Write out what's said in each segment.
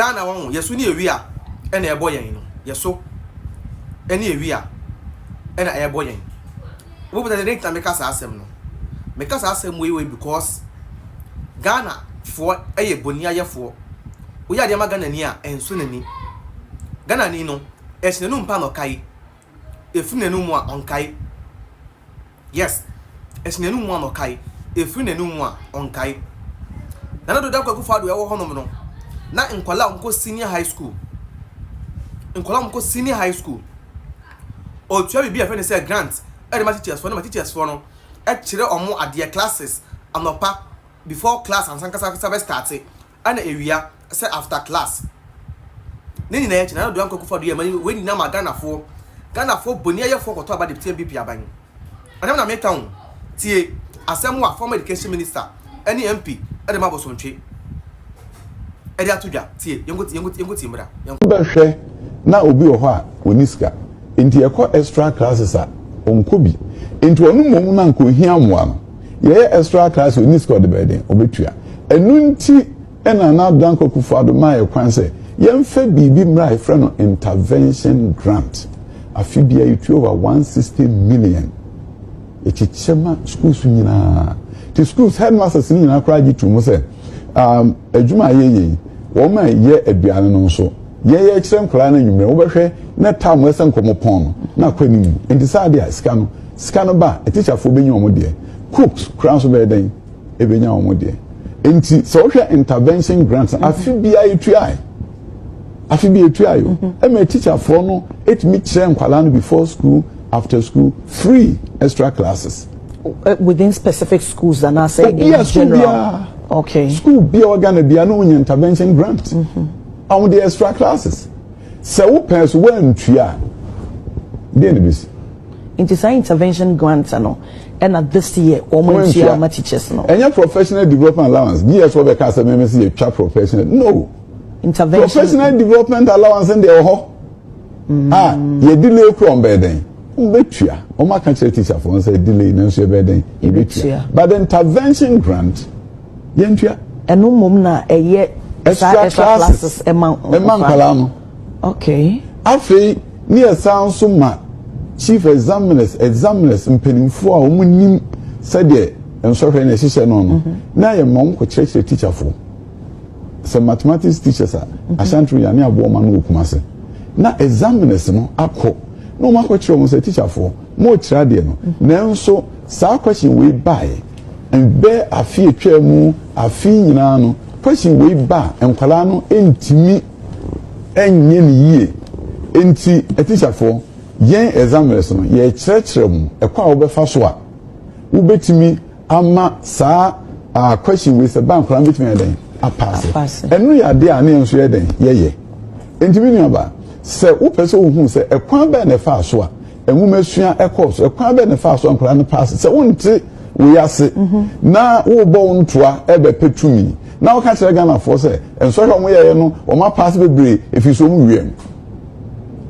Ghana one yeso ni ewia e na ebo yen no yeso eni ewia e na ebo yen wo be the next time make us asem no make us asem we because Ghana for eye boni ayefo wo ya de ma Ghana ni a enso nani Ghana ni no esine no mpa no kai efune no mu a onkai yes esine no mu a no kai efune no mu a onkai na do da kwaku fado e wo honom no na nkwala onko senior high school o twa bibia fe ne say grant e de ma teachers for no e kire omo ade classes anopa before class and sankasa start ana ewia say after class nini na echi na do kwaku fado e mani we ni na ma Ghana for boni ayefo koto aba de NPP aban anam na make town tie asem wa former education minister any MP e de ma bosontwe e de atudwa tie yengo timra ba hwe na obi wo ho a oniska enti ekọ extra classes a onkobi enti onu mom na nko hia moa no ye extra class oniska de beden obetua enu nti ena na danko kufado ma ye kwan se yemfa bibi mra efre no intervention grant afibia yitu over 160 million echichema schools nyina the schools headmasters nyina kra ji tumu se adwuma yeye wo ma ye aduane no so ye kirem kra na nwumre wo behwe na tam wese nkomopon na kwanimu enti saade a sika no ba teacher fo benyi omo de cooks kra so be den e benya omo de enti so hwe intervention grants afibia yitu ai afibia yitu ayo e me teacher fo no etimi kirem kwala no before school after school free extra classes within specific schools and I say in general. Okay. School be organ be no intervention grant. On the extra classes. So who pays when tria? Then this. It is an intervention grant and at this year almost my teachers no. And your professional development allowance. Yes, what the cast MMC a child professional. No. Intervention. Professional development allowance and ye delay from beden. Betua o ma kan chere teacher for say delay na so beden betua but the intervention grant yentua eno mom na eye extra classes eman kala no okay afi ni esan so ma chief examiners mpenimfo a omunim said de ensohwe na hihye no na ye mom ko chere teacher for some mathematics teachers asantru ya ne abo ma no okumase na examiners no akọ no ma kwetro mo say teacher for mo tira de no nanso sa question we buy and be afi etwa mu afi nyina no question we buy enkwala no entimi enye ni yie enti teacher for yen examiners no ye kire mu ekwa wo be fa so a wo betimi ama sa question we say ban kwala betimi den a pass enu ya de ane enso ye den ye entimi ni aba se wo pese wo hu se ekwan be na fa so a enwumesua ekos ekwan be na fa so ankora no pass se wo nti wo yase na wo bo ntoa ebe petumi na wo ka kire Ghana for se enso hwe mo ye no wo ma pass bebre efi so mu wiem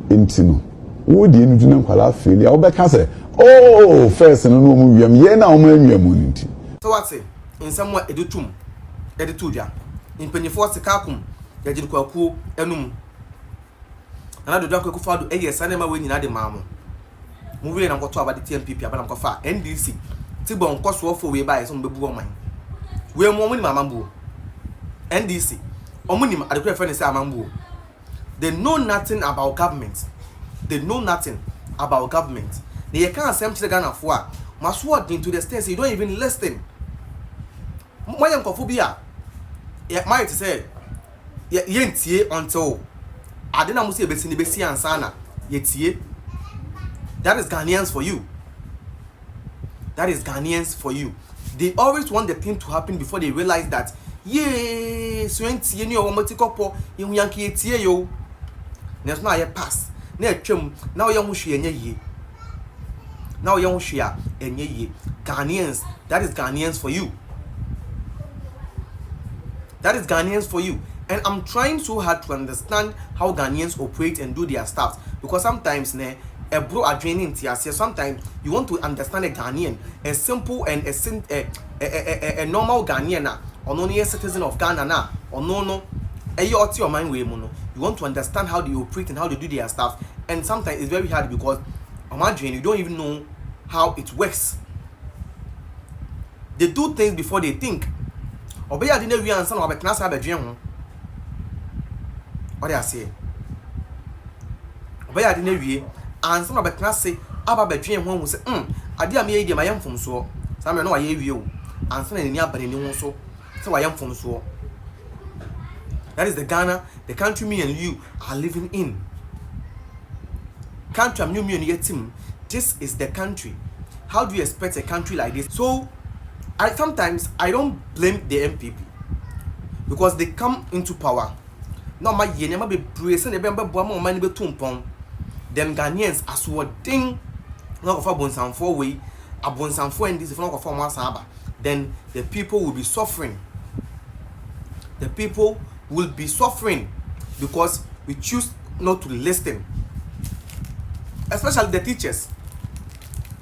enti no wo di enu na nkwala feli a wo be ka se oh first no no mu wiem ye na wo ma nwiem nti so what say nsam wa edutum editudwa impanyefo se kakum ya jin kwaku enum ana do dwa kwaku fado eye sanema we nyina de maamo mu we na nkoto aba de NPP aba na nkofa NDC ti bon nkoso ofo we ba ye so mbebu oman we mo ni mama mbu NDC omunim adekwa fe ne say amambu they know nothing about government they can't asem to the Ghana for must work into the states you don't even listen moye nkofo bia ye might say ye ntie until ade na musi ebesi ni besi ansa na ye tie. That is Ghanaians for you. They always want the thing to happen before they realize that so ntie ni o motikopo ye hu yanke ye tie yo neso na ye pass na atwam na wo ye hu hwe enye ye na wo ye hu hwe a enye ye. Ghanaians, that is Ghanaians for you. And I'm trying so hard to understand how Ghanaians operate and do their stuff, because sometimes a bro are draining TSC. Sometimes you want to understand a Ghanaian, a simple and a normal Ghanaian or no citizen of Ghana or no your mind way, you want to understand how they operate and how they do their stuff, and sometimes it's very hard because imagine you don't even know how it works. They do things before they think. Obeya didn't we answer about class have a dream. What I say? Obeya didn't we answer about class say about a dream one will say, I dear me, I am from so. Some know I hear you. Answer any other than so. So I am from so. That is the Ghana, the country me and you are living in. Country I'm me and your team. This is the country. How do you expect a country like this? So sometimes I don't blame the NPP because they come into power. Now my year never be praised and they be more money be tumpon. Them Ghanaians as what thing not of a bonsan for way a bonsan for and this if not of one saba. Then the people will be suffering. The people will be suffering because we choose not to listen. Especially the teachers.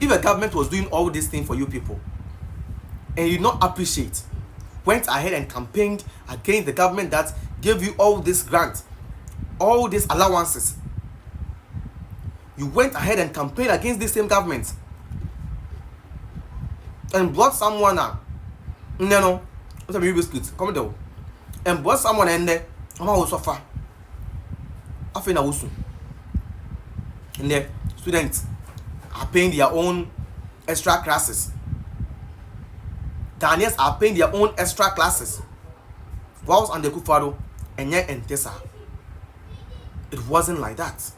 If a government was doing all these things for you people and you not appreciate, went ahead and campaigned against the government that gave you all this grant, all these allowances, you went ahead and campaigned against this same government and brought someone no, what's a biscuit? Come down. And brought someone in there, I'm also suffer. I feel also. And the students are paying their own extra classes. Ghanaians are paying their own extra classes. Whilst on the Kufado and yet and Tessa. It wasn't like that.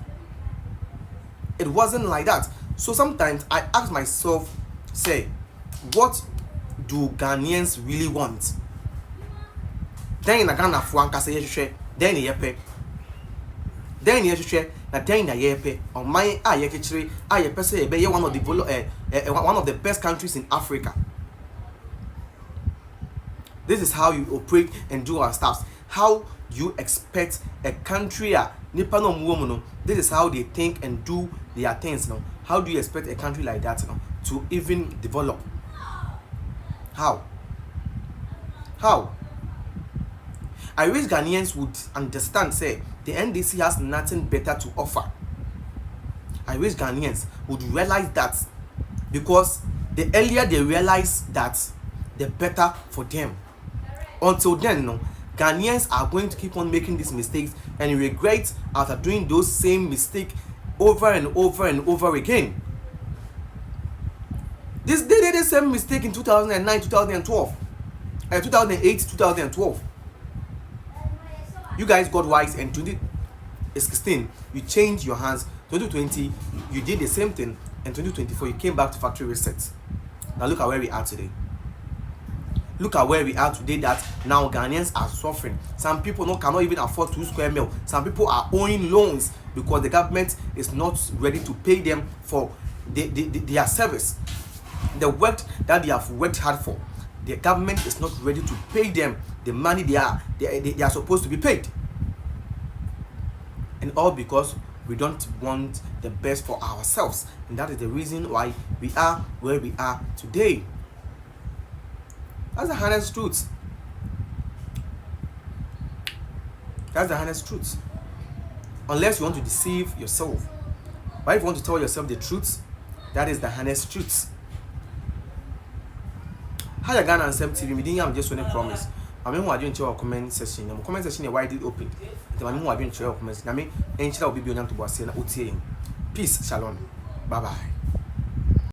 It wasn't like that. So sometimes I ask myself, say, what do Ghanaians really want? Then in a Ghana Fuanka say, then you pay. Then you share that then you pay. On my ayekitri, I person be one of the one of the best countries in Africa. This is how you operate and do our stuff. How you expect a country nipa no muomo. This is how they think and do their things now. How do you expect a country like that to even develop? How? I wish Ghanaians would understand, say, the NDC has nothing better to offer. I wish Ghanaians would realize that, because the earlier they realize that, the better for them. Until then, Ghanaians are going to keep on making these mistakes and regret after doing those same mistakes over and over and over again. They did the same mistake in 2009, 2012, 2008, 2012. You guys got wise, and 2016 you changed your hands. 2020 you did the same thing, and 2024 you came back to factory reset. Now look at where we are today. Look at where we are today, that now Ghanaians are suffering. Some people cannot even afford 2 square meals. Some people are owing loans because the government is not ready to pay them for their service. The work that they have worked hard for. The government is not ready to pay them the money they are supposed to be paid. And all because we don't want the best for ourselves. And that is the reason why we are where we are today. That's the honest truth. That's the honest truth. Unless you want to deceive yourself. But if you want to tell yourself the truth, that is the honest truth. How you Ghana and TV? We didn't have just one promise. I mean, who are doing your comment section? The comment section is widely open. The man who are doing your comments. I mean, any child will be beyond to Bossy and Uti. Peace, shalom, bye bye.